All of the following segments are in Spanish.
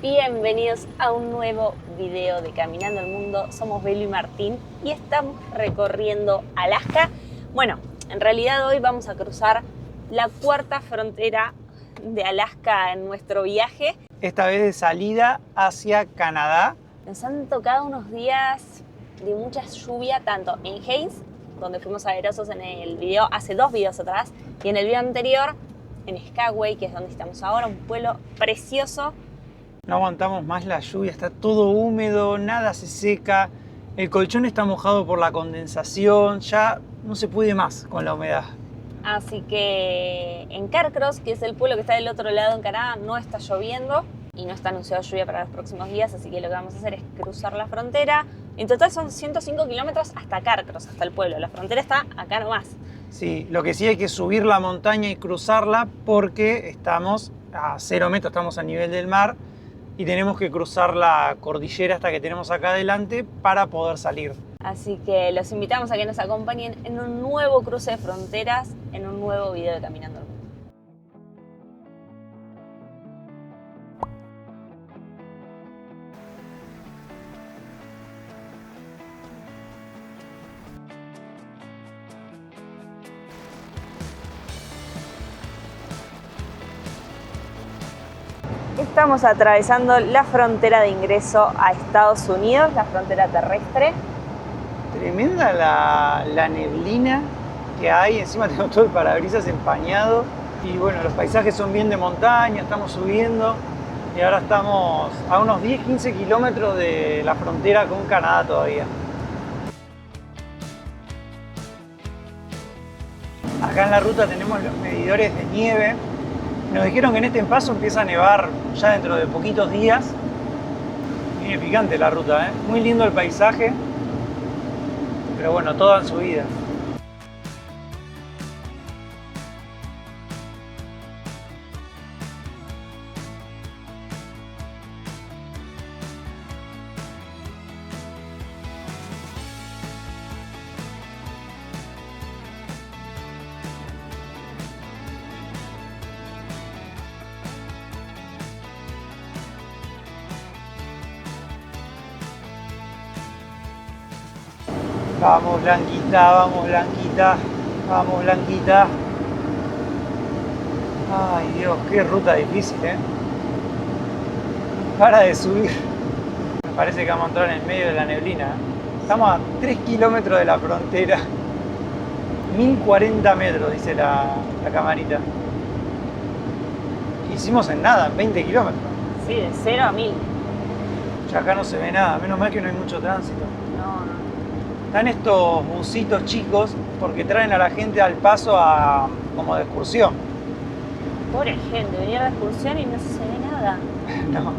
Bienvenidos a un nuevo video de Caminando el Mundo. Somos Belu y Martín y estamos recorriendo Alaska. Bueno, en realidad hoy vamos a cruzar la cuarta frontera de Alaska en nuestro viaje. Esta vez de salida hacia Canadá. Nos han tocado unos días de mucha lluvia, tanto en Haines, donde fuimos aerosos en el video, hace 2 videos atrás, y en el video anterior en Skagway, que es donde estamos ahora, un pueblo precioso. No aguantamos más la lluvia, está todo húmedo, nada se seca, el colchón está mojado por la condensación, ya no se puede más con la humedad. Así que en Carcross, que es el pueblo que está del otro lado en Canadá, no está lloviendo y no está anunciado lluvia para los próximos días, así que lo que vamos a hacer es cruzar la frontera. En total son 105 kilómetros hasta Carcross, hasta el pueblo. La frontera está acá nomás. Sí, lo que sí hay que subir la montaña y cruzarla porque estamos a 0 metros, estamos a nivel del mar y tenemos que cruzar la cordillera hasta que tenemos acá adelante para poder salir. Así que los invitamos a que nos acompañen en un nuevo cruce de fronteras, en un nuevo video de Caminando el Mundo. Estamos atravesando la frontera de ingreso a Estados Unidos, la frontera terrestre. Tremenda la neblina que hay, encima tenemos todo el parabrisas empañado y bueno, los paisajes son bien de montaña, estamos subiendo y ahora estamos a unos 10-15 kilómetros de la frontera con Canadá todavía. Acá en la ruta tenemos los medidores de nieve. Nos dijeron que en este paso empieza a nevar ya dentro de poquitos días. Viene picante la ruta, ¿eh? Muy lindo el paisaje, pero bueno, toda en subida. Vamos Blanquita, vamos Blanquita, vamos Blanquita. Ay Dios, qué ruta difícil, ¿eh? Para de subir. Me parece que vamos a entrar en medio de la neblina, ¿eh? Estamos a 3 kilómetros de la frontera. 1040 metros, dice la camarita. Hicimos en nada, en 20 kilómetros. Sí, de 0 a 1000. Ya acá no se ve nada, menos mal que no hay mucho tránsito. No. Están estos busitos chicos porque traen a la gente al paso como de excursión. Pobre gente, venir de excursión y no se ve nada. No,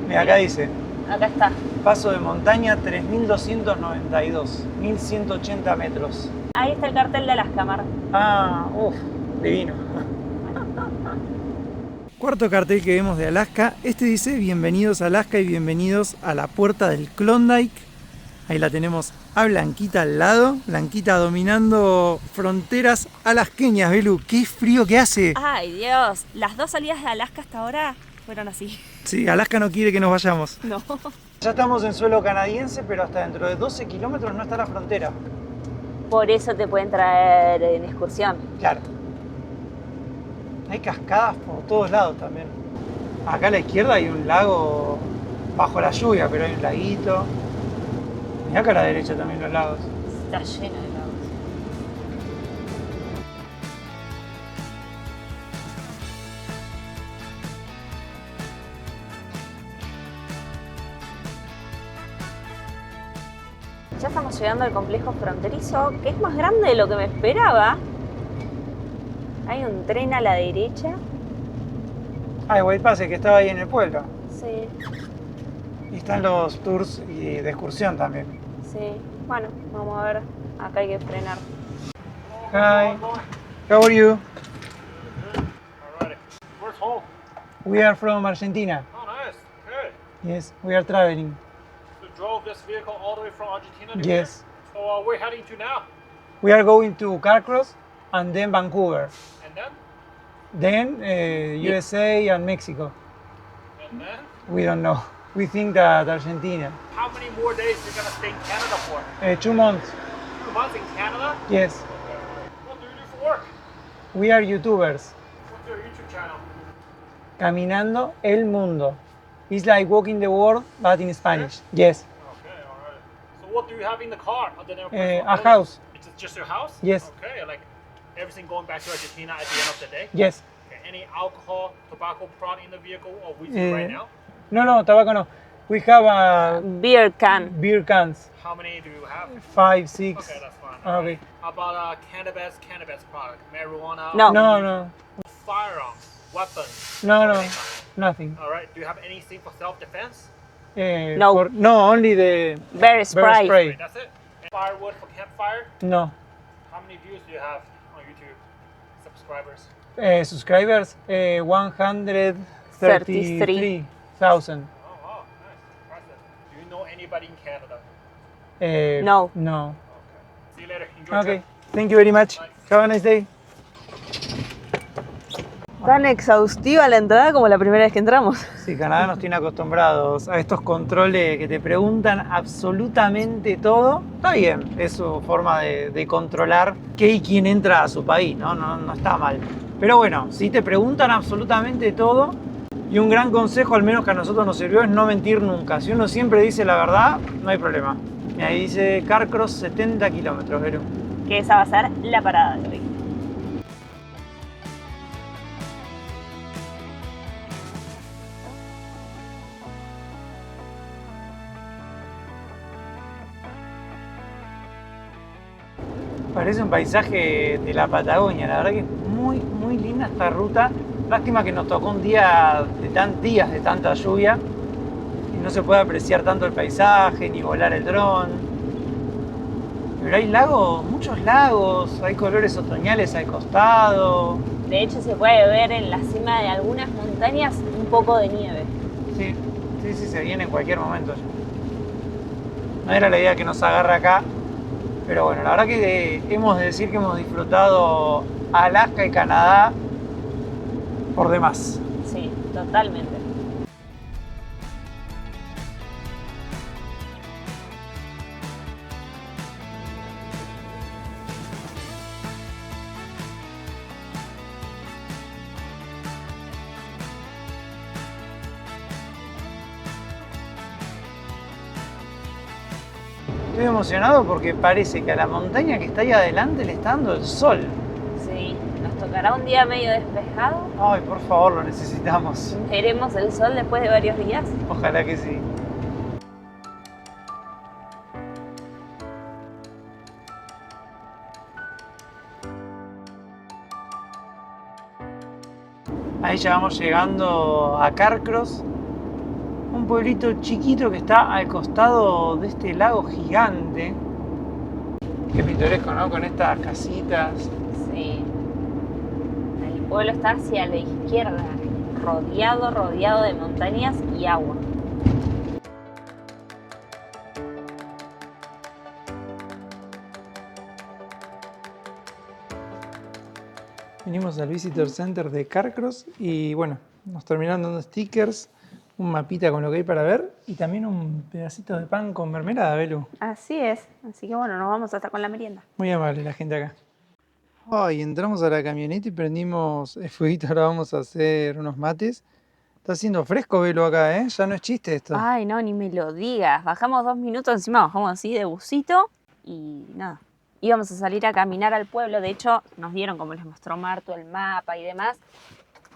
mira, acá dice, Acá está. paso de montaña 3292, 1180 metros. Ahí está el cartel de Alaska, Mar. Ah, uff, divino. Cuarto cartel que vemos de Alaska, este dice bienvenidos a Alaska y bienvenidos a la puerta del Klondike. Ahí la tenemos a Blanquita al lado, Blanquita dominando fronteras alasqueñas. Belu, qué frío que hace. Ay, Dios. Las 2 salidas de Alaska hasta ahora fueron así. Sí, Alaska no quiere que nos vayamos. No. Ya estamos en suelo canadiense, pero hasta dentro de 12 kilómetros no está la frontera. Por eso te pueden traer en excursión. Claro. Hay cascadas por todos lados también. Acá a la izquierda hay un lago bajo la lluvia, pero hay un laguito. Y acá a la derecha también los lagos. Está lleno de lagos. Ya estamos llegando al complejo fronterizo, que es más grande de lo que me esperaba. Hay un tren a la derecha. Ah, el White Pass, que estaba ahí en el pueblo. Sí, Y están los tours de excursión también. sí. Bueno, vamos a ver. Acá hay que frenar. Hi, how are you? Alrighty. Where's home? We are from Argentina. Oh, nice. Good. Yes, we are traveling. So drove this vehicle all the way from Argentina to Yes. here? So we're heading to now. We are going to Carcross and then Vancouver. And then? Then USA and Mexico. And then? We don't know. We think that Argentina. How many more days you're gonna stay in Canada for? 2 months. 2 months in Canada? Yes. What do you do for work? We are YouTubers. What's your YouTube channel? Caminando el mundo. It's like walking the world, but in Spanish. Yes. Okay, alright. So what do you have in the car? Other than A house. It's just your house? Yes. Okay, like everything going back to Argentina at the end of the day? Yes. Okay, any alcohol, tobacco product in the vehicle or with you right now? No, tobacco no. We have Beer can. beer cans. How many do you have? 5, 6. Okay, that's fine. Okay. How about cannabis product? Marijuana? No. No. Firearms, weapons? No. Nothing. Alright, do you have anything for self-defense? No. No, only the Bear spray. spray. Wait, that's it? Firewood for campfire? No. How many views do you have on YouTube? Subscribers? Subscribers, 133,000. Oh, wow, nice. Impressive. Do you know anybody in Canada? No. No. Okay. See you later. Enjoy your Okay. trip. Thank you very much. Bye. Have a nice day. Tan exhaustiva la entrada como la primera vez que entramos. Sí, Canadá nos tiene acostumbrados a estos controles que te preguntan absolutamente todo. Está bien, es su forma de controlar qué y quién entra a su país, ¿no? No está mal. Pero bueno, si te preguntan absolutamente todo, y un gran consejo, al menos que a nosotros nos sirvió, es no mentir nunca. Si uno siempre dice la verdad, no hay problema. Y ahí dice Carcross 70 kilómetros, Vero. Que esa va a ser la parada de hoy. Parece un paisaje de la Patagonia, la verdad que es muy linda esta ruta. Lástima que nos tocó un día días de tanta lluvia y no se puede apreciar tanto el paisaje ni volar el dron. Pero hay lagos, muchos lagos, hay colores otoñales al costado. De hecho, se puede ver en la cima de algunas montañas un poco de nieve. Sí, se viene en cualquier momento ya. No era la idea que nos agarre acá, pero bueno, la verdad que hemos de decir que hemos disfrutado Alaska y Canadá por demás. Sí, totalmente. Estoy emocionado porque parece que a la montaña que está ahí adelante le está dando el sol. Sí, nos tocará un día medio despejado. Ay, por favor, lo necesitamos. Veremos el sol después de varios días. Ojalá que sí. Ahí ya vamos llegando a Carcross, un pueblito chiquito que está al costado de este lago gigante. Qué pintoresco, ¿no? Con estas casitas. Sí. El pueblo está hacia la izquierda, rodeado de montañas y agua. Vinimos al Visitor Center de Carcross y bueno, nos terminaron dando stickers, un mapita con lo que hay para ver y también un pedacito de pan con mermelada, Belu. Así es. Así que bueno, nos vamos hasta con la merienda. Muy amable la gente acá. Ay, entramos a la camioneta y prendimos el fueguito, ahora vamos a hacer unos mates. Está haciendo fresco, Belu, acá, ¿eh? Ya no es chiste esto. Ay, no, ni me lo digas. Bajamos 2 minutos, encima bajamos así de busito y nada. Íbamos a salir a caminar al pueblo. De hecho, nos dieron, como les mostró Martu, el mapa y demás.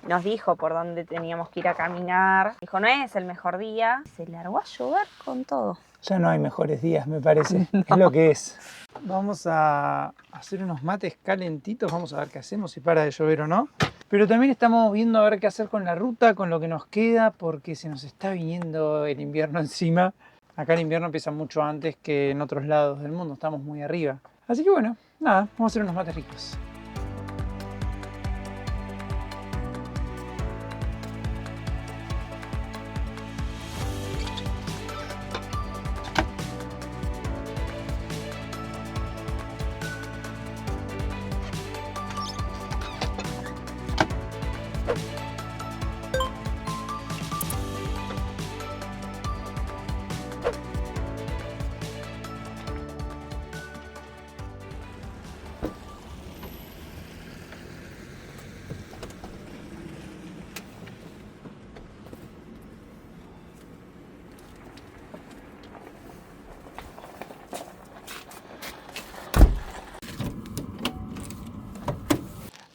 Nos dijo por dónde teníamos que ir a caminar. Dijo, no es el mejor día. Se largó a llover con todo. Ya no hay mejores días, me parece. No. Es lo que es. Vamos a hacer unos mates calentitos. Vamos a ver qué hacemos, si para de llover o no. Pero también estamos viendo a ver qué hacer con la ruta, con lo que nos queda, porque se nos está viniendo el invierno encima. Acá el invierno empieza mucho antes que en otros lados del mundo. Estamos muy arriba. Así que bueno, nada, vamos a hacer unos mates ricos.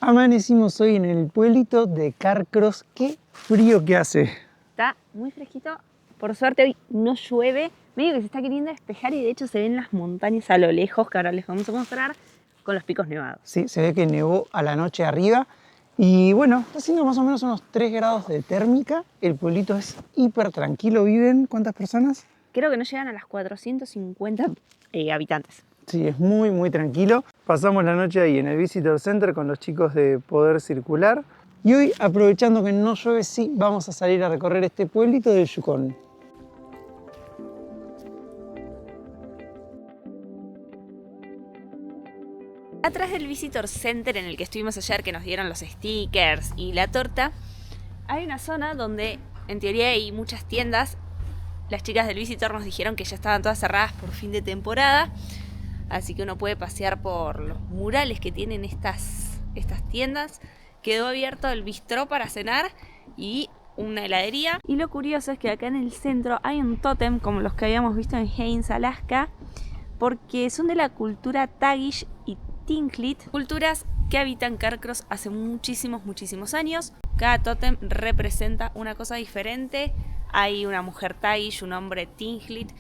Amanecimos hoy en el pueblito de Carcross. ¡Qué frío que hace! Está muy fresquito. Por suerte hoy no llueve. Medio que se está queriendo despejar y de hecho se ven las montañas a lo lejos, que ahora les vamos a mostrar, con los picos nevados. Sí, se ve que nevó a la noche arriba. Y bueno, está haciendo más o menos unos 3 grados de térmica. El pueblito es hiper tranquilo. ¿Viven cuántas personas? Creo que no llegan a las 450 habitantes. Sí, es muy, muy tranquilo. Pasamos la noche ahí en el Visitor Center con los chicos de Poder Circular. Y hoy, aprovechando que no llueve, sí, vamos a salir a recorrer este pueblito del Yukón. Atrás del Visitor Center en el que estuvimos ayer, que nos dieron los stickers y la torta, hay una zona donde en teoría hay muchas tiendas. Las chicas del Visitor nos dijeron que ya estaban todas cerradas por fin de temporada, así que uno puede pasear por los murales que tienen estas tiendas. Quedó abierto el bistró para cenar y una heladería. Y lo curioso es que acá en el centro hay un tótem como los que habíamos visto en Haines, Alaska, porque son de la cultura Tagish y Tlingit, culturas que habitan Carcross hace muchísimos años. Cada tótem representa una cosa diferente. Hay una mujer Tagish, un hombre Tlingit,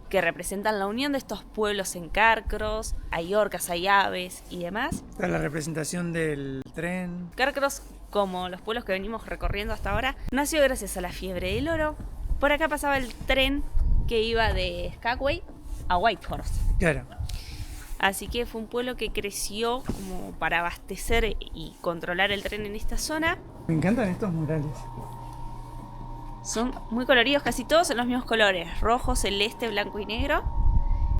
que representan la unión de estos pueblos en Carcross. Hay orcas, hay aves y demás. Está la representación del tren. Carcross, como los pueblos que venimos recorriendo hasta ahora, nació gracias a la fiebre del oro. Por acá pasaba el tren que iba de Skagway a Whitehorse. Claro. Así que fue un pueblo que creció como para abastecer y controlar el tren en esta zona. Me encantan estos murales. Son muy coloridos, casi todos en los mismos colores: rojo, celeste, blanco y negro.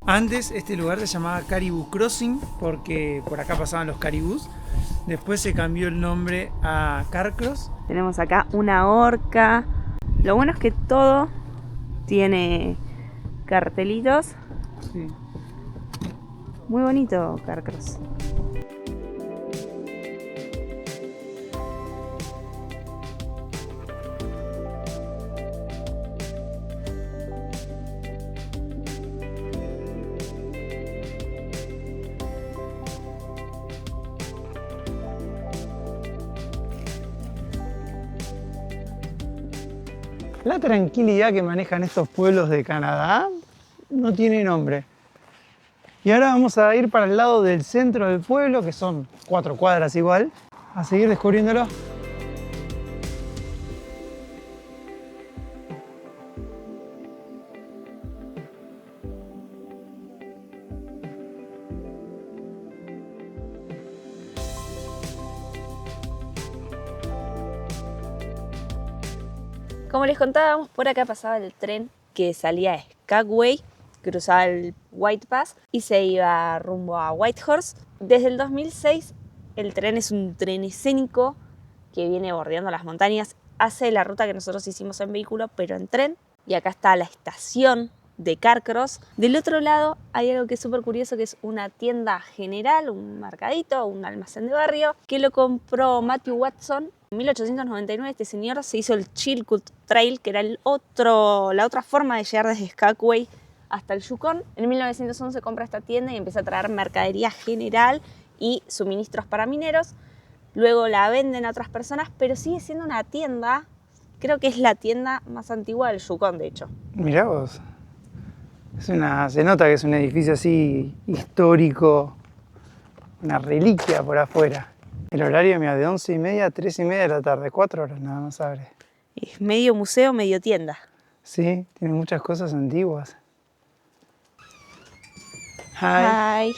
Antes este lugar se llamaba Caribou Crossing porque por acá pasaban los caribús. Después se cambió el nombre a Carcross. Tenemos acá una orca. Lo bueno es que todo tiene cartelitos. Sí. Muy bonito Carcross. La tranquilidad que manejan estos pueblos de Canadá no tiene nombre. Y ahora vamos a ir para el lado del centro del pueblo, que son 4 cuadras igual, a seguir descubriéndolo. Como les contábamos, por acá pasaba el tren que salía a Skagway, cruzaba el White Pass y se iba rumbo a Whitehorse. Desde el 2006 el tren es un tren escénico que viene bordeando las montañas. Hace la ruta que nosotros hicimos en vehículo, pero en tren. Y acá está la estación de Carcross. Del otro lado hay algo que es súper curioso, que es una tienda general, un mercadito, un almacén de barrio, que lo compró Matthew Watson. En 1899 este señor se hizo el Chilkoot Trail, que era la otra forma de llegar desde Skagway hasta el Yukón. En 1911 compra esta tienda y empieza a traer mercadería general y suministros para mineros. Luego la venden a otras personas, pero sigue siendo una tienda. Creo que es la tienda más antigua del Yukón, de hecho. Mirá vos. Se nota que es un edificio así histórico, una reliquia por afuera. El horario, mira, de 11:30 a 3:30 de la tarde, 4 horas nada más abre. Es medio museo, medio tienda. Sí, tiene muchas cosas antiguas. Hi. Hi.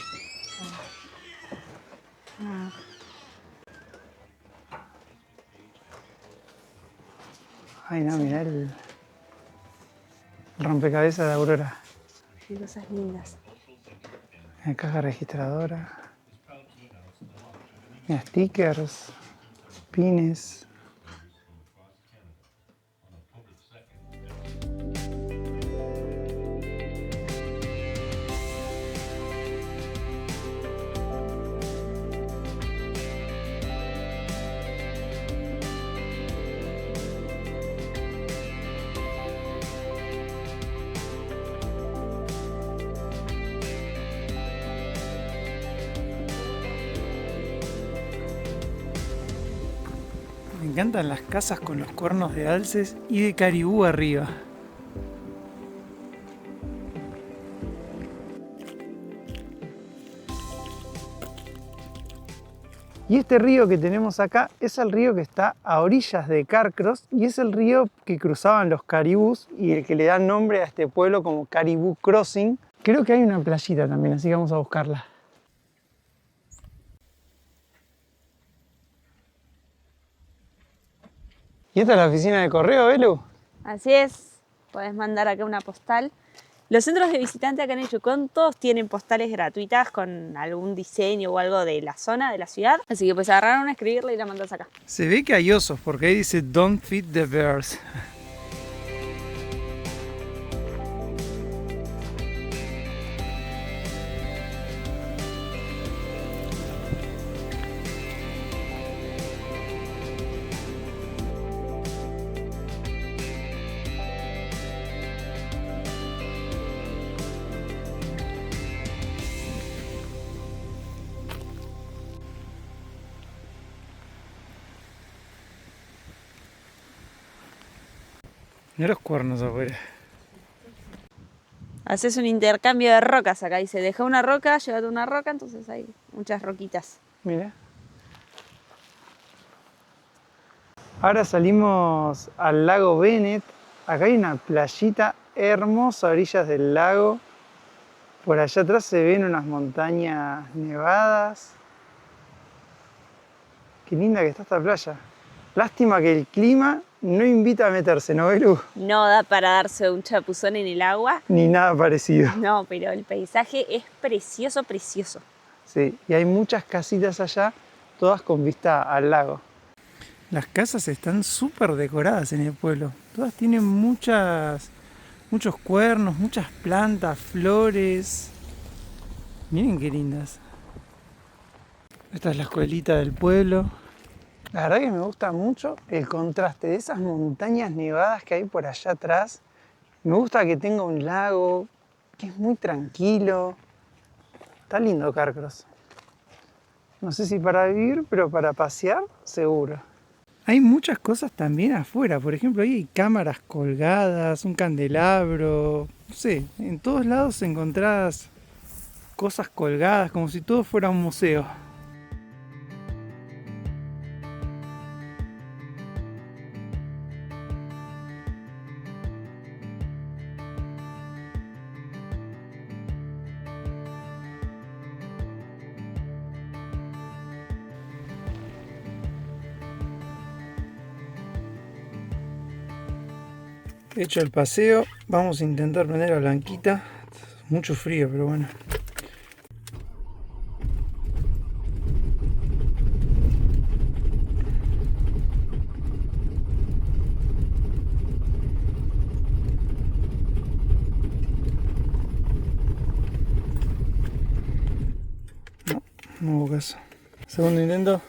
Ay, no, mirá el rompecabezas de Aurora. Qué cosas lindas. La caja registradora. Mira, stickers, pines. encantan las casas con los cuernos de alces y de caribú arriba. Y este río que tenemos acá es el río que está a orillas de Carcross y es el río que cruzaban los caribús y el que le da nombre a este pueblo como Caribou Crossing. Creo que hay una playita también, así que vamos a buscarla. ¿Y esta es la oficina de correo, Belu? Así es, podés mandar acá una postal. Los centros de visitante acá en el Yukon todos tienen postales gratuitas con algún diseño o algo de la zona, de la ciudad. Así que pues agarraron a escribirla y la mandás acá. Se ve que hay osos porque ahí dice Don't feed the bears. Mira los cuernos afuera. Haces un intercambio de rocas acá. Dice, deja una roca, llévate una roca. Entonces hay muchas roquitas. Mira. Ahora salimos al lago Bennett. Acá hay una playita hermosa a orillas del lago. Por allá atrás se ven unas montañas nevadas. Qué linda que está esta playa. Lástima que el clima no invita a meterse, ¿no, Belu? No da para darse un chapuzón en el agua. Ni nada parecido. No, pero el paisaje es precioso, precioso. Sí, y hay muchas casitas allá, todas con vista al lago. Las casas están súper decoradas en el pueblo. Todas tienen muchos cuernos, muchas plantas, flores. Miren qué lindas. Esta es la escuelita del pueblo. La verdad que me gusta mucho el contraste de esas montañas nevadas que hay por allá atrás. Me gusta que tenga un lago, que es muy tranquilo. Está lindo Carcross. No sé si para vivir, pero para pasear, seguro. Hay muchas cosas también afuera. Por ejemplo, ahí hay cámaras colgadas, un candelabro. No sé, en todos lados encontrás cosas colgadas, como si todo fuera un museo. Hecho el paseo, vamos a intentar prender a Blanquita. Mucho frío, pero bueno. No hubo caso. Segundo intento.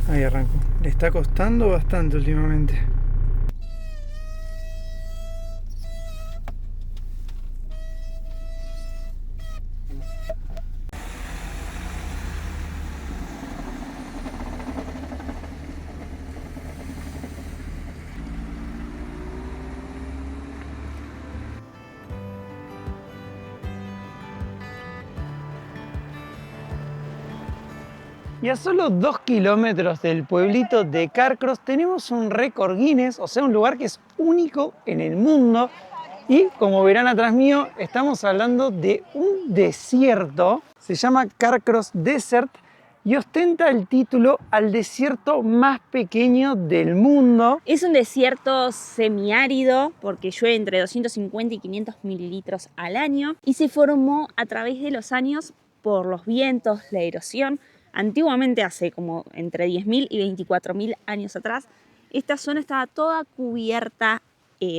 Ahí arrancó. Le está costando bastante últimamente. Y a solo 2 kilómetros del pueblito de Carcross tenemos un récord Guinness, o sea, un lugar que es único en el mundo. Y como verán atrás mío, estamos hablando de un desierto. Se llama Carcross Desert y ostenta el título al desierto más pequeño del mundo. Es un desierto semiárido porque llueve entre 250 y 500 mililitros al año y se formó a través de los años por los vientos, la erosión. Antiguamente, hace como entre 10.000 y 24.000 años atrás, esta zona estaba toda cubierta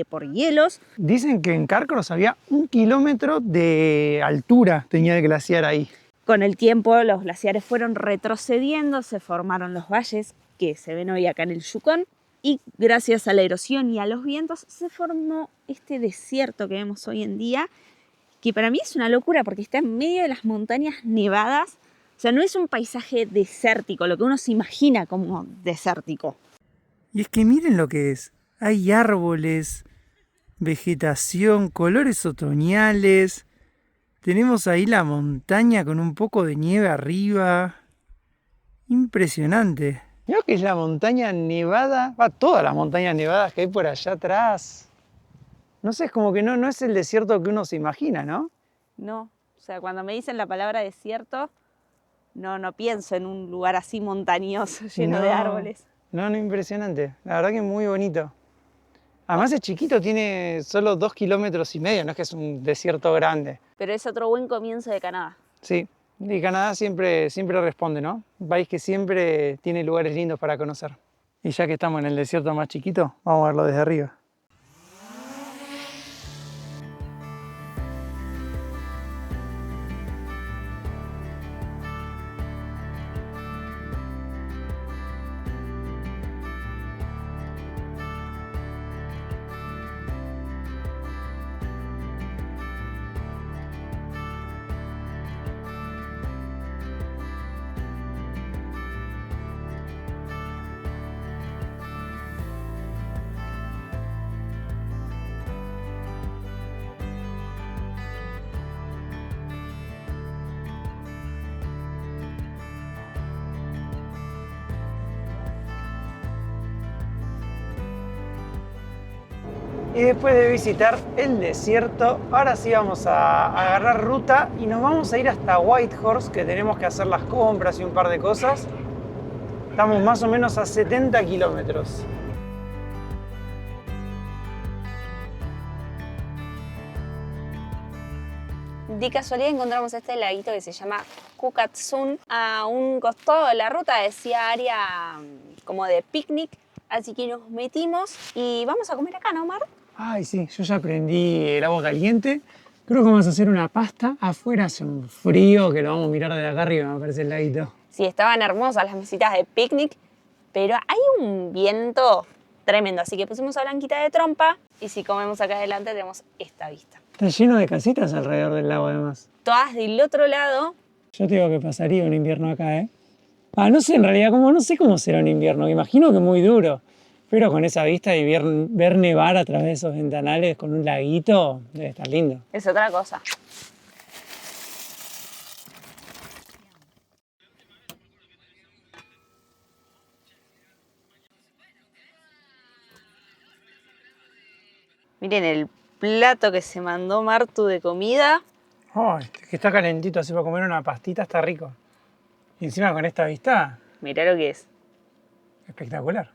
por hielos. Dicen que en Carcross había 1 kilómetro de altura, tenía el glaciar ahí. Con el tiempo los glaciares fueron retrocediendo, se formaron los valles que se ven hoy acá en el Yukon y gracias a la erosión y a los vientos se formó este desierto que vemos hoy en día, que para mí es una locura porque está en medio de las montañas nevadas. O sea, no es un paisaje desértico, lo que uno se imagina como desértico. Y es que miren lo que es. Hay árboles, vegetación, colores otoñales. Tenemos ahí la montaña con un poco de nieve arriba. Impresionante. Creo que es la montaña nevada, todas las montañas nevadas que hay por allá atrás. No sé, es como que no es el desierto que uno se imagina, ¿no? No, o sea, cuando me dicen la palabra desierto, no pienso en un lugar así montañoso, lleno de árboles. No, impresionante. La verdad que es muy bonito. Además es chiquito, tiene solo 2,5 kilómetros, no es que es un desierto grande. Pero es otro buen comienzo de Canadá. Sí, y Canadá siempre responde, ¿no? Un país que siempre tiene lugares lindos para conocer. Y ya que estamos en el desierto más chiquito, vamos a verlo desde arriba. Y después de visitar el desierto, ahora sí vamos a agarrar ruta y nos vamos a ir hasta Whitehorse, que tenemos que hacer las compras y un par de cosas. Estamos más o menos a 70 kilómetros. De casualidad encontramos este laguito que se llama Kukatsun. A un costado de la ruta decía área como de picnic, así que nos metimos y vamos a comer acá, ¿no, Mar? Ay, sí, yo ya prendí el agua caliente. Creo que vamos a hacer una pasta. Afuera hace un frío que lo vamos a mirar de acá arriba, me parece el laguito. Sí, estaban hermosas las mesitas de picnic, pero hay un viento tremendo, así que pusimos a Blanquita de trompa y si comemos acá adelante tenemos esta vista. Está lleno de casitas alrededor del lago, además. Todas del otro lado. Yo te digo que pasaría un invierno acá, ¿eh? No sé, en realidad, no sé cómo será un invierno. Me imagino que muy duro. Pero con esa vista y ver nevar a través de esos ventanales con un laguito, debe estar lindo. Es otra cosa. Miren el plato que se mandó Martu de comida. Oh, que está calentito, así para comer una pastita está rico. Y encima con esta vista, Mirá lo que es. espectacular.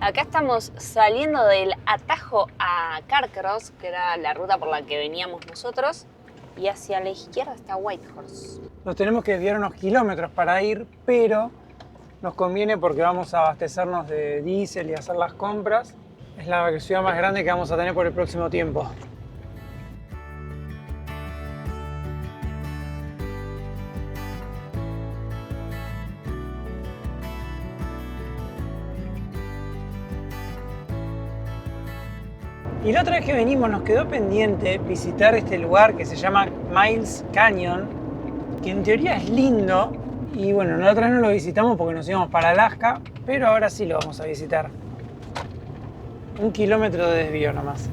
Acá estamos saliendo del atajo a Carcross, que era la ruta por la que veníamos nosotros, y hacia la izquierda está Whitehorse. Nos tenemos que desviar unos kilómetros para ir, pero nos conviene porque vamos a abastecernos de diésel y hacer las compras. Es la ciudad más grande que vamos a tener por el próximo tiempo. Y la otra vez que venimos nos quedó pendiente visitar este lugar que se llama Miles Canyon, que en teoría es lindo. Y bueno, la otra vez no lo visitamos porque nos íbamos para Alaska, pero ahora sí lo vamos a visitar. 1 kilómetro de desvío nomás.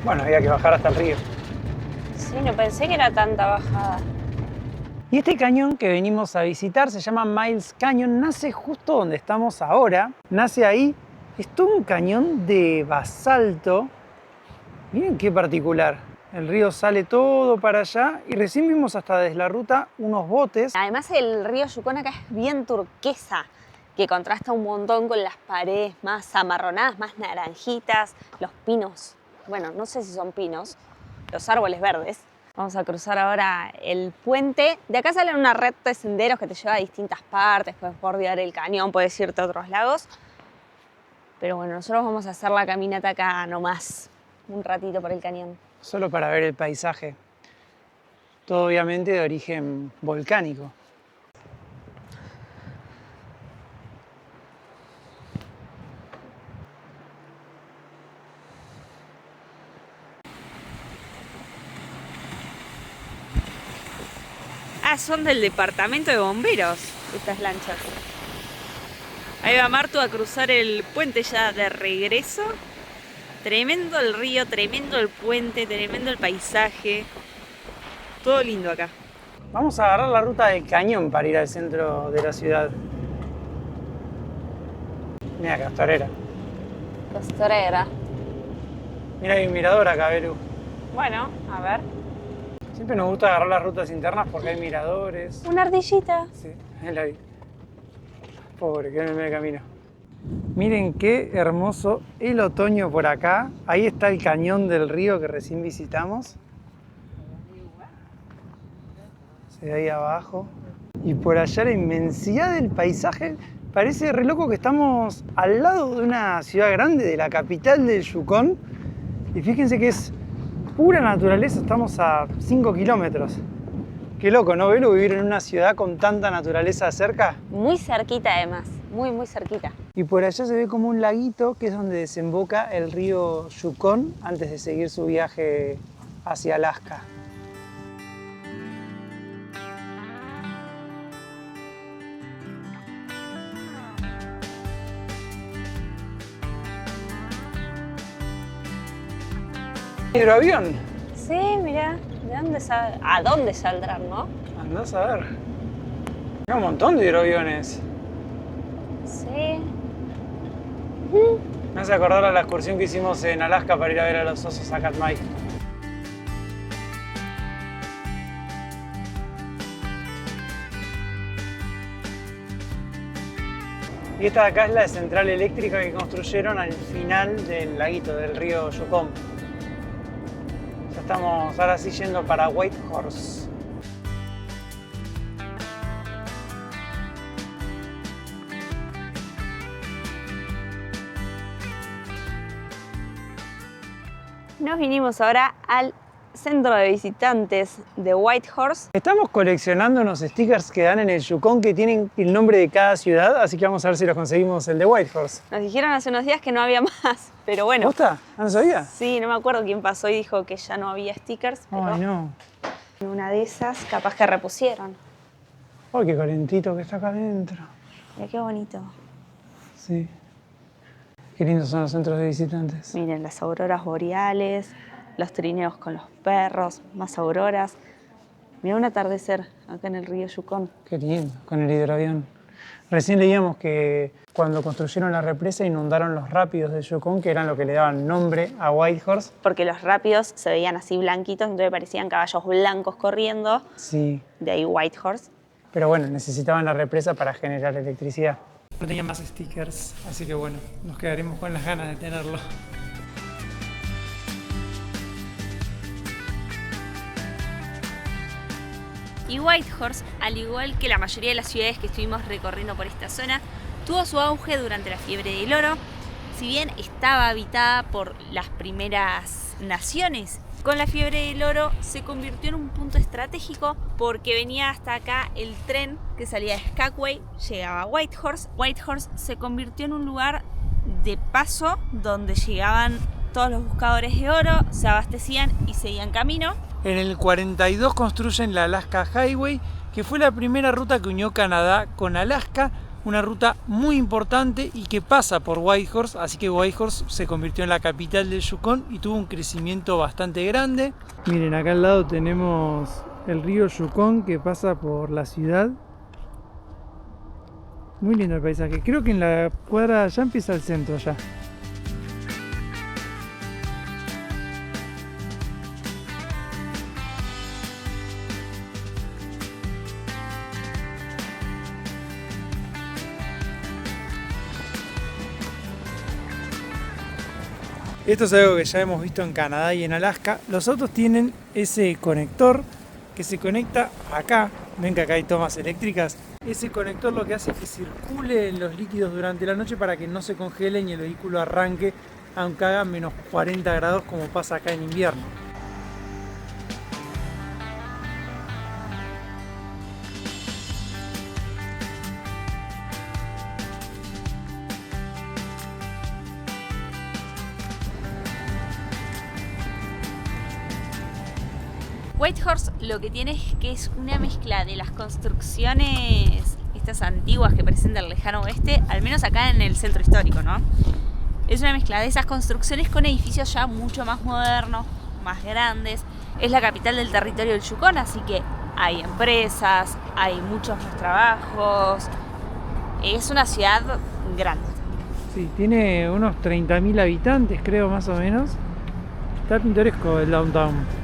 Bueno, había que bajar hasta el río. Sí, no pensé que era tanta bajada. Y este cañón que venimos a visitar se llama Miles Canyon, nace justo donde estamos ahora. Nace ahí, es todo un cañón de basalto. Miren qué particular. El río sale todo para allá y recién vimos hasta desde la ruta unos botes. Además el río Yukon acá es bien turquesa, que contrasta un montón con las paredes más amarronadas, más naranjitas, los pinos. Bueno, no sé si son pinos, los árboles verdes. Vamos a cruzar ahora el puente. De acá sale una red de senderos que te lleva a distintas partes. Puedes bordear el cañón, puedes irte a otros lagos. Pero bueno, nosotros vamos a hacer la caminata acá nomás, un ratito por el cañón. Solo para ver el paisaje. Todo obviamente de origen volcánico. Ah, son del departamento de bomberos, estas lanchas. Ahí va Martu a cruzar el puente ya de regreso. Tremendo el río, tremendo el puente, tremendo el paisaje. Todo lindo acá. Vamos a agarrar la ruta del cañón para ir al centro de la ciudad. Mira, Castorera. Castorera. Mira, hay un mirador acá, Beru. Bueno, a ver. Siempre nos gusta agarrar las rutas internas porque hay miradores. Una ardillita. Sí, ahí la vi. Pobre, quedó en el medio del camino. Miren qué hermoso el otoño por acá. Ahí está el cañón del río que recién visitamos. Se ve ahí abajo. Y por allá la inmensidad del paisaje. Parece re loco que estamos al lado de una ciudad grande, de la capital del Yukón. Y fíjense que es pura naturaleza, estamos a 5 kilómetros. Qué loco, ¿no, Belu? Vivir en una ciudad con tanta naturaleza cerca. Muy cerquita además, muy cerquita. Y por allá se ve como un laguito que es donde desemboca el río Yukón antes de seguir su viaje hacia Alaska. ¿Hidroavión? Sí, mira, ¿a dónde saldrán, no? Andás a ver. Hay un montón de hidroaviones. Sí. Me hace acordar a la excursión que hicimos en Alaska para ir a ver a los osos a Katmai. Y esta de acá es la central eléctrica que construyeron al final del laguito, del río Yukón. Ya estamos ahora sí yendo para Whitehorse. Nos vinimos ahora al centro de visitantes de Whitehorse. Estamos coleccionando unos stickers que dan en el Yukón que tienen el nombre de cada ciudad, así que vamos a ver si los conseguimos el de Whitehorse. Nos dijeron hace unos días que no había más, pero bueno. ¿Posta? ¿No sabía? Sí, no me acuerdo quién pasó y dijo que ya no había stickers, pero Ay, no. en una de esas capaz que repusieron. Ay, qué calentito que está acá adentro. Mira qué bonito. Sí. Qué lindos son los centros de visitantes. Miren, las auroras boreales, los trineos con los perros, más auroras. Mira un atardecer acá en el río Yukón. Qué lindo, con el hidroavión. Recién leíamos que cuando construyeron la represa inundaron los rápidos de Yukón, que eran lo que le daban nombre a Whitehorse. Porque los rápidos se veían así blanquitos, entonces parecían caballos blancos corriendo. Sí. De ahí Whitehorse. Pero bueno, necesitaban la represa para generar electricidad. No tenía más stickers, así que bueno, nos quedaremos con las ganas de tenerlo. Y Whitehorse, al igual que la mayoría de las ciudades que estuvimos recorriendo por esta zona, tuvo su auge durante la fiebre del oro. Si bien estaba habitada por las primeras naciones, con la fiebre del oro se convirtió en un punto estratégico porque venía hasta acá el tren que salía de Skagway, llegaba a Whitehorse. Whitehorse se convirtió en un lugar de paso donde llegaban todos los buscadores de oro, se abastecían y seguían camino. En el 42 construyen la Alaska Highway, que fue la primera ruta que unió Canadá con Alaska, una ruta muy importante y que pasa por Whitehorse, así que Whitehorse se convirtió en la capital del Yukón y tuvo un crecimiento bastante grande. Miren, acá al lado tenemos el río Yukón que pasa por la ciudad. Muy lindo el paisaje. Creo que en la cuadra ya empieza el centro ya. Esto es algo que ya hemos visto en Canadá y en Alaska. Los autos tienen ese conector que se conecta acá. Ven que acá hay tomas eléctricas. Ese conector lo que hace es que circulen los líquidos durante la noche para que no se congelen y el vehículo arranque aunque haga menos 40 grados como pasa acá en invierno. Whitehorse lo que tiene es que es una mezcla de las construcciones estas antiguas que parecen del lejano oeste, al menos acá en el centro histórico, ¿no? Es una mezcla de esas construcciones con edificios ya mucho más modernos, más grandes. Es la capital del territorio del Yukon, así que hay empresas, hay muchos más trabajos. Es una ciudad grande. Sí, tiene unos 30.000 habitantes, creo, más o menos. Está pintoresco el downtown.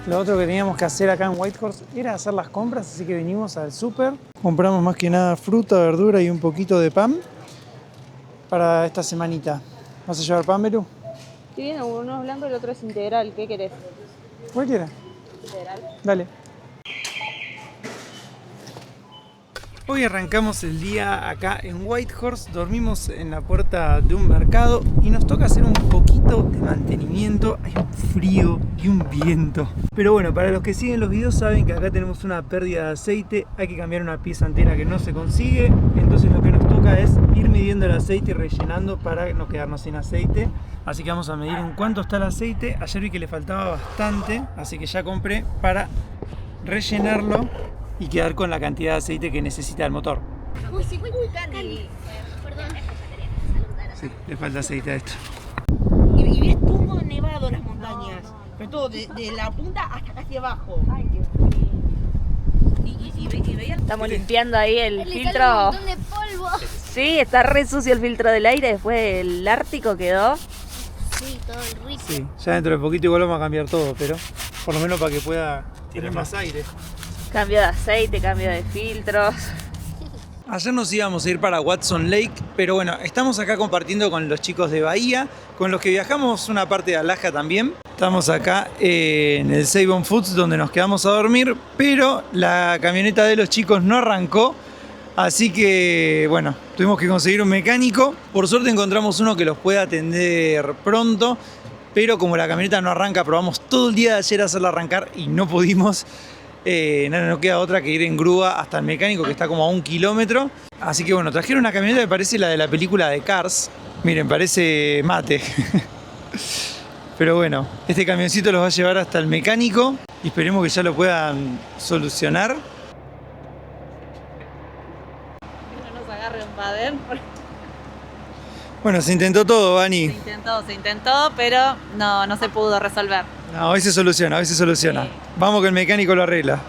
Lo otro que teníamos que hacer acá en Whitehorse era hacer las compras, así que venimos al súper. Compramos más que nada fruta, verdura y un poquito de pan para esta semanita. ¿Vas a llevar pan, Belu? Estoy viendo uno es blanco y el otro es integral. ¿Qué querés? Cualquiera. Integral. Dale. Hoy arrancamos el día acá en Whitehorse, dormimos en la puerta de un mercado y nos toca hacer un poquito de mantenimiento. Hay un frío y un viento. Pero bueno, para los que siguen los videos saben que acá tenemos una pérdida de aceite, hay que cambiar una pieza entera que no se consigue, entonces lo que nos toca es ir midiendo el aceite y rellenando para no quedarnos sin aceite. Así que vamos a medir en cuánto está el aceite. Ayer vi que le faltaba bastante, así que ya compré para rellenarlo y quedar con la cantidad de aceite que necesita el motor. Sí, le falta aceite a esto. Y ves todo nevado en las montañas, pero todo de la punta hasta casi abajo. Ay, Dios mío. Estamos limpiando ahí el filtro. Un montón de polvo. Sí, está re sucio el filtro del aire. Después del Ártico quedó. Sí, todo el rico. Sí, ya dentro de poquito igual vamos a cambiar todo, pero por lo menos para que pueda tener más aire. Cambio de aceite, cambio de filtros. Ayer nos íbamos a ir para Watson Lake, pero bueno, estamos acá compartiendo con los chicos de Bahía, con los que viajamos una parte de Alaska también. Estamos acá en el Save on Foods, donde nos quedamos a dormir, pero la camioneta de los chicos no arrancó, así que bueno, tuvimos que conseguir un mecánico. Por suerte encontramos uno que los pueda atender pronto, pero como la camioneta no arranca, probamos todo el día de ayer a hacerla arrancar y no pudimos. No queda otra que ir en grúa hasta el mecánico, que está como a 1 kilómetro. Así que bueno, trajeron una camioneta que parece la de la película de Cars. Miren, parece mate. Pero bueno, este camioncito los va a llevar hasta el mecánico y esperemos que ya lo puedan solucionar. No nos agarre un Baden. Bueno, se intentó todo, Vani. Se intentó, pero no se pudo resolver. No, hoy se soluciona, hoy se soluciona. Sí. Vamos que el mecánico lo arregla.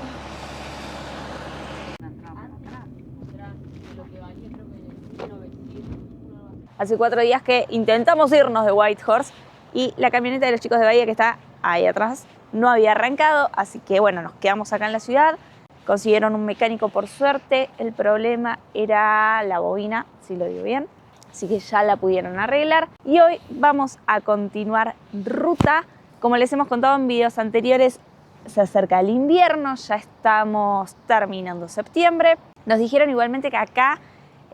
Hace 4 días que intentamos irnos de Whitehorse y la camioneta de los chicos de Bahía, que está ahí atrás, no había arrancado, así que bueno, nos quedamos acá en la ciudad. Consiguieron un mecánico por suerte. El problema era la bobina, si lo digo bien, así que ya la pudieron arreglar. Y hoy vamos a continuar ruta. Como les hemos contado en videos anteriores, se acerca el invierno, ya estamos terminando septiembre. Nos dijeron igualmente que acá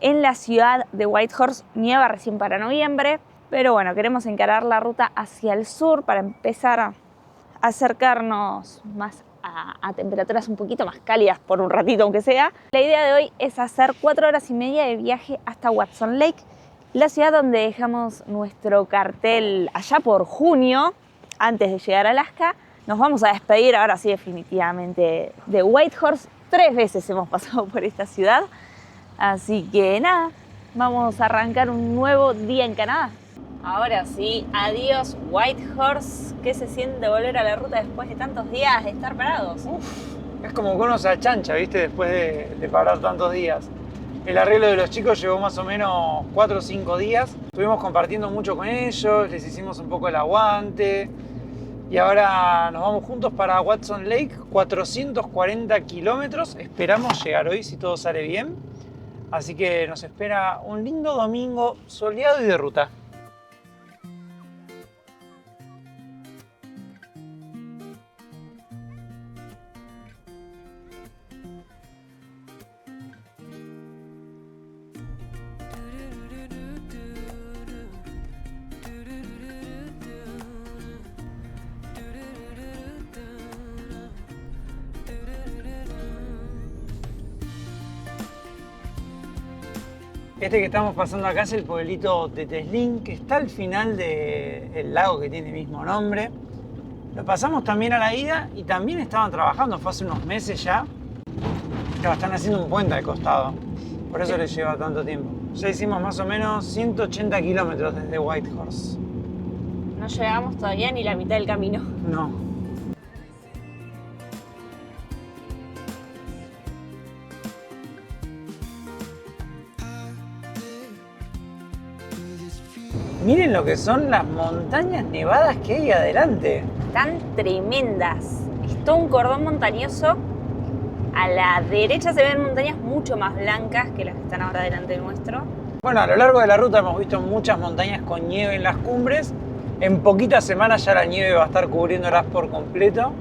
en la ciudad de Whitehorse nieva recién para noviembre, pero bueno, queremos encarar la ruta hacia el sur para empezar a acercarnos más a temperaturas un poquito más cálidas por un ratito aunque sea. La idea de hoy es hacer 4 horas y media de viaje hasta Watson Lake, la ciudad donde dejamos nuestro cartel allá por junio, antes de llegar a Alaska. Nos vamos a despedir ahora sí definitivamente de Whitehorse. 3 veces hemos pasado por esta ciudad. Así que nada, vamos a arrancar un nuevo día en Canadá. Ahora sí, adiós Whitehorse. ¿Qué se siente volver a la ruta después de tantos días de estar parados? Es como que uno se achancha, ¿viste? Después de parar tantos días. El arreglo de los chicos llevó más o menos 4 o 5 días. Estuvimos compartiendo mucho con ellos, les hicimos un poco el aguante. Y ahora nos vamos juntos para Watson Lake, 440 kilómetros. Esperamos llegar hoy si todo sale bien. Así que nos espera un lindo domingo soleado y de ruta. Este que estamos pasando acá es el pueblito de Teslin, que está al final del lago que tiene el mismo nombre. Lo pasamos también a la ida y también estaban trabajando, fue hace unos meses ya. Pero están haciendo un puente al costado, por eso les lleva tanto tiempo. Ya hicimos más o menos 180 kilómetros desde Whitehorse. No llegamos todavía ni la mitad del camino. No. Miren lo que son las montañas nevadas que hay adelante. Están tremendas. Es todo un cordón montañoso. A la derecha se ven montañas mucho más blancas que las que están ahora delante nuestro. Bueno, a lo largo de la ruta hemos visto muchas montañas con nieve en las cumbres. En poquitas semanas ya la nieve va a estar cubriéndolas por completo.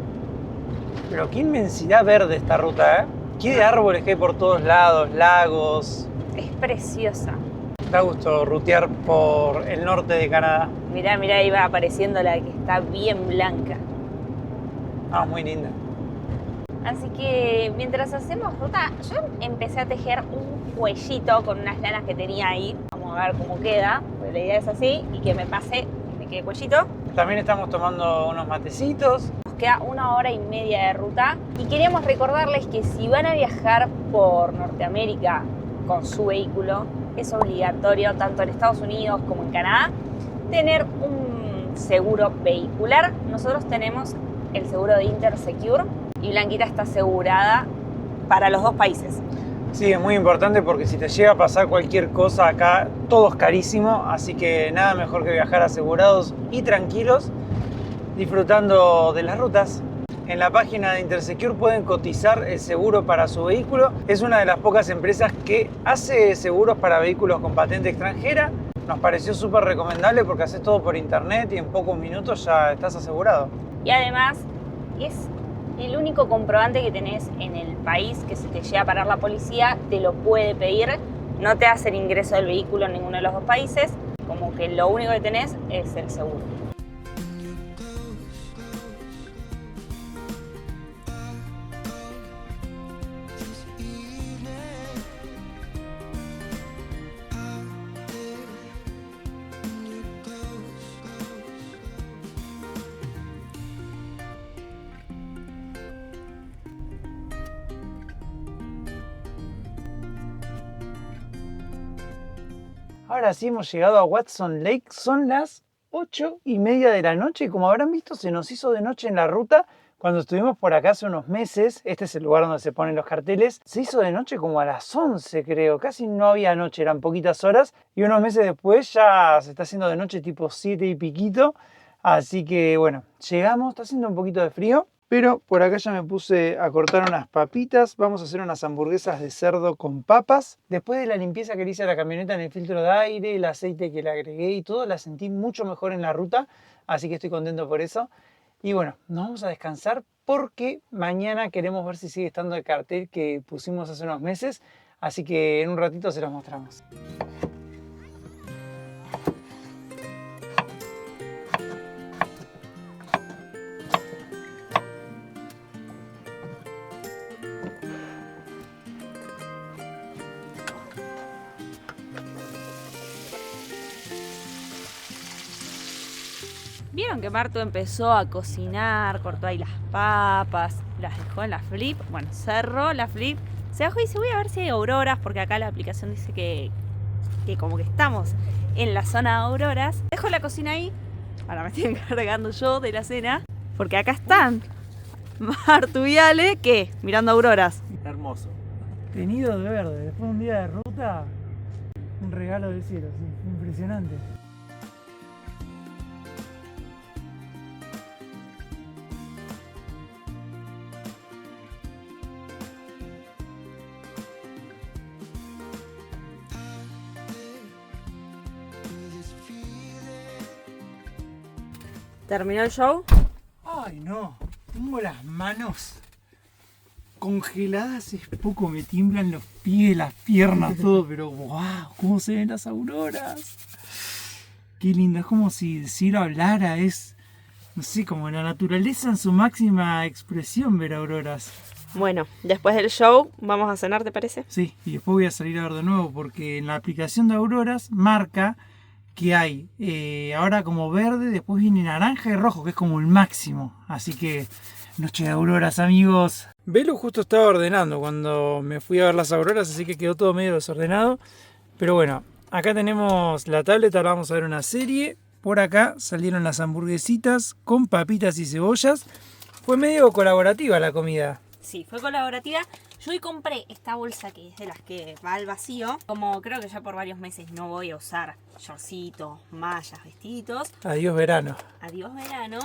Pero qué inmensidad verde esta ruta, ¿eh? Qué de árboles que hay por todos lados, lagos. Es preciosa. Da gusto rutear por el norte de Canadá. Mirá, ahí va apareciendo la que está bien blanca. Ah, muy linda. Así que mientras hacemos ruta, yo empecé a tejer un cuellito con unas lanas que tenía ahí. Vamos a ver cómo queda, porque la idea es así, y que me pase, me quede cuellito. También estamos tomando unos matecitos. Nos queda 1 hora y media de ruta y queríamos recordarles que si van a viajar por Norteamérica con su vehículo, es obligatorio, tanto en Estados Unidos como en Canadá, tener un seguro vehicular. Nosotros tenemos el seguro de Intersecure y Blanquita está asegurada para los 2 países. Sí, es muy importante porque si te llega a pasar cualquier cosa acá, todo es carísimo, así que nada mejor que viajar asegurados y tranquilos, disfrutando de las rutas. En la página de Intersecure pueden cotizar el seguro para su vehículo. Es una de las pocas empresas que hace seguros para vehículos con patente extranjera. Nos pareció súper recomendable porque haces todo por internet y en pocos minutos ya estás asegurado. Y además es el único comprobante que tenés en el país que si te llega a parar la policía te lo puede pedir. No te hace el ingreso del vehículo en ninguno de los 2 países. Como que lo único que tenés es el seguro. Ahora sí hemos llegado a Watson Lake, son las 8:30 de la noche y como habrán visto se nos hizo de noche en la ruta. Cuando estuvimos por acá hace unos meses, este es el lugar donde se ponen los carteles, se hizo de noche como a las 11 creo, casi no había noche, eran poquitas horas y unos meses después ya se está haciendo de noche tipo 7 y piquito. Así que bueno, llegamos, está haciendo un poquito de frío. Pero por acá ya me puse a cortar unas papitas. Vamos a hacer unas hamburguesas de cerdo con papas. Después de la limpieza que le hice a la camioneta en el filtro de aire, el aceite que le agregué y todo, la sentí mucho mejor en la ruta. Así que estoy contento por eso. Y bueno, nos vamos a descansar porque mañana queremos ver si sigue estando el cartel que pusimos hace unos meses. Así que en un ratito se los mostramos. Vieron que Marto empezó a cocinar, cortó ahí las papas, las dejó en la flip, bueno, cerró la flip, se bajó y dice voy a ver si hay auroras, porque acá la aplicación dice que como que estamos en la zona de auroras. Dejo la cocina ahí, ahora me estoy encargando yo de la cena, porque acá están Martu y Ale, ¿qué? Mirando auroras. Hermoso. Tenido de verde, después de un día de ruta, un regalo del cielo, sí, impresionante. ¿Terminó el show? Ay, no. Tengo las manos congeladas, es poco, me tiemblan los pies, las piernas, todo, pero wow, cómo se ven las auroras. Qué lindo, es como si el cielo hablara, es, no sé, como la naturaleza en su máxima expresión ver auroras. Bueno, después del show vamos a cenar, ¿te parece? Sí, y después voy a salir a ver de nuevo, porque en la aplicación de auroras marca que hay ahora como verde, después viene naranja y rojo, que es como el máximo. Así que, noche de auroras, amigos. Belu justo estaba ordenando cuando me fui a ver las auroras, así que quedó todo medio desordenado. Pero bueno, acá tenemos la tablet, ahora vamos a ver una serie. Por acá salieron las hamburguesitas con papitas y cebollas. Fue medio colaborativa la comida. Sí, fue colaborativa. Yo hoy compré esta bolsa que es de las que va al vacío. Como creo que ya por varios meses no voy a usar shortcitos, mallas, vestiditos. Adiós verano. Adiós verano.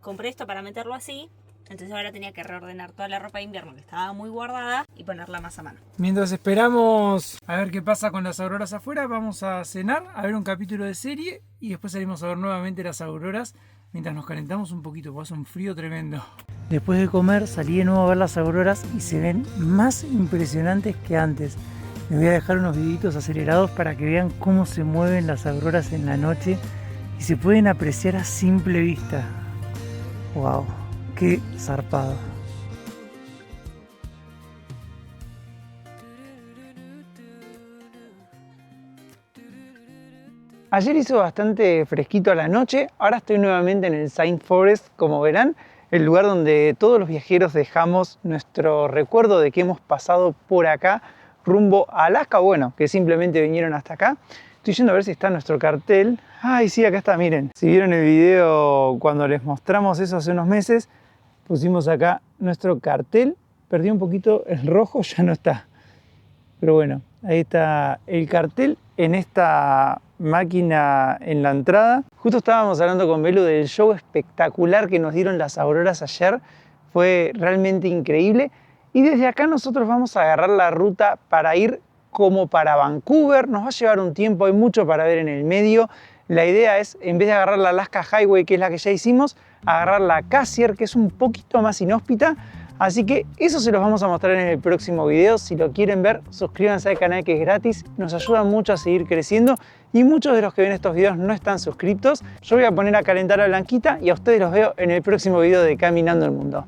Compré esto para meterlo así. Entonces ahora tenía que reordenar toda la ropa de invierno que estaba muy guardada y ponerla más a mano. Mientras esperamos a ver qué pasa con las auroras afuera, vamos a cenar, a ver un capítulo de serie y después salimos a ver nuevamente las auroras mientras nos calentamos un poquito, porque hace un frío tremendo. Después de comer salí de nuevo a ver las auroras y se ven más impresionantes que antes. Les voy a dejar unos videitos acelerados para que vean cómo se mueven las auroras en la noche y se pueden apreciar a simple vista. ¡Wow! ¡Qué zarpado! Ayer hizo bastante fresquito a la noche, ahora estoy nuevamente en el Saint Forest, como verán, el lugar donde todos los viajeros dejamos nuestro recuerdo de que hemos pasado por acá rumbo a Alaska, bueno, que simplemente vinieron hasta acá. Estoy yendo a ver si está nuestro cartel. Ay, sí, acá está, miren. Si vieron el video cuando les mostramos eso hace unos meses, pusimos acá nuestro cartel. Perdí un poquito el rojo, ya no está. Pero bueno, ahí está el cartel en esta máquina en la entrada. Justo estábamos hablando con Belu del show espectacular que nos dieron las auroras ayer. Fue realmente increíble. Y desde acá nosotros vamos a agarrar la ruta para ir como para Vancouver. Nos va a llevar un tiempo, hay mucho para ver en el medio. La idea es, en vez de agarrar la Alaska Highway, que es la que ya hicimos, agarrar la Cassiar, que es un poquito más inhóspita. Así que eso se los vamos a mostrar en el próximo video. Si lo quieren ver, suscríbanse al canal que es gratis. Nos ayuda mucho a seguir creciendo y muchos de los que ven estos videos no están suscritos. Yo voy a poner a calentar a Blanquita y a ustedes los veo en el próximo video de Caminando el Mundo.